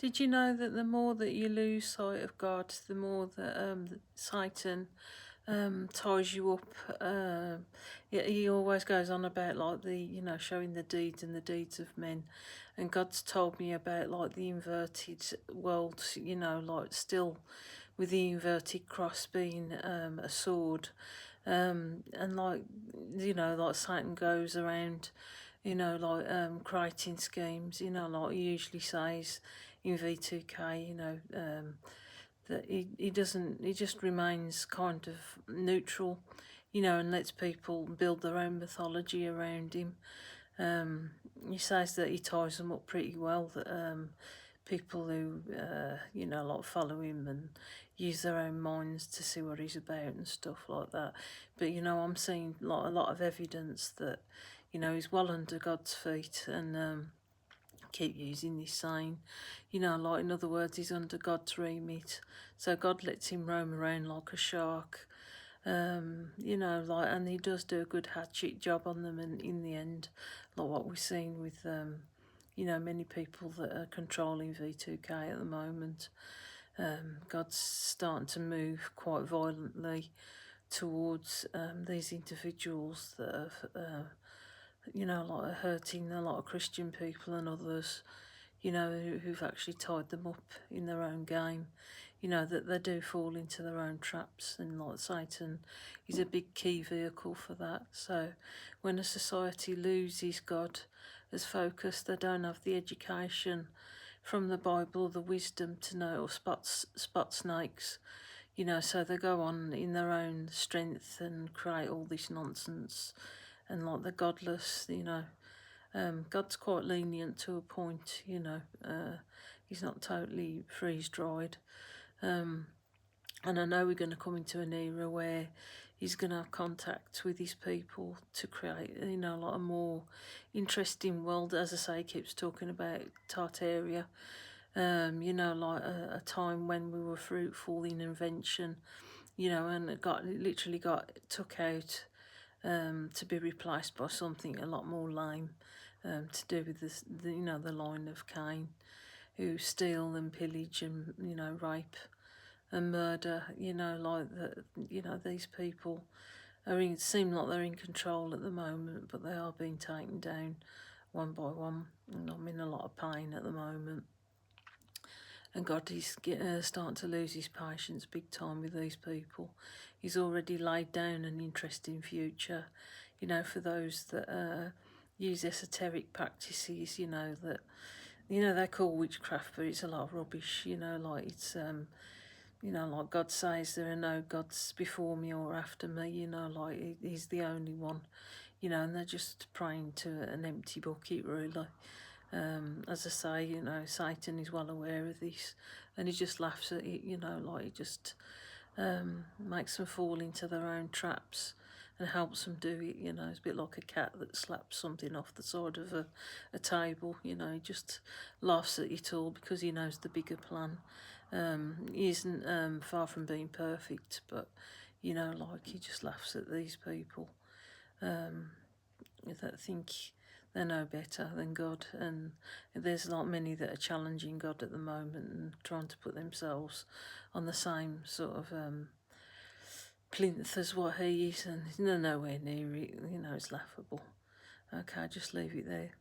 Did you know that the more that you lose sight of God, the more that Satan ties you up? He always goes on about like showing the deeds and the deeds of men, and God's told me about like the inverted world. Like still with the inverted cross being a sword, and like Satan goes around creating schemes, like he usually says in V2K, that he doesn't, he just remains kind of neutral, and lets people build their own mythology around him. He says that he ties them up pretty well, that people who, like follow him and use their own minds to see what he's about and stuff like that. But, I'm seeing like a lot of evidence that, he's well under God's feet, and keep using this saying, like in other words, he's under God's remit. So God lets him roam around like a shark, and he does do a good hatchet job on them, and in the end, like what we're seeing with, many people that are controlling V2K at the moment. God's starting to move quite violently towards these individuals that have, like hurting a lot of Christian people and others, who've actually tied them up in their own game, that they do fall into their own traps, and like Satan is a big key vehicle for that. So when a society loses God as focus, they don't have the education from the Bible, the wisdom to know or spot snakes, so they go on in their own strength and create all this nonsense, and like they're godless, God's quite lenient to a point, he's not totally freeze-dried. And I know we're going to come into an era where he's going to have contact with his people to create, like a more interesting world. As I say, he keeps talking about Tartaria, like a time when we were fruitful in invention, and it literally got took out to be replaced by something a lot more lame, to do with this, the line of Cain, who steal and pillage and rape and murder. These people seem like they're in control at the moment, but they are being taken down one by one, and I'm in a lot of pain at the moment. And God is starting to lose his patience big time with these people. He's already laid down an interesting future, for those that use esoteric practices, that, they call witchcraft, but it's a lot of rubbish, like it's, like God says, there are no gods before me or after me, like he's the only one, and they're just praying to an empty bucket, really. As I say, Satan is well aware of this, and he just laughs at it, like he just makes them fall into their own traps and helps them do it, It's a bit like a cat that slaps something off the side of a table, he just laughs at it all because he knows the bigger plan. He isn't far from being perfect, but, like he just laughs at these people that think they know better than God, and there's not many that are challenging God at the moment and trying to put themselves on the same sort of plinth as what he is, and they're nowhere near it. It's laughable. Okay, just leave it there.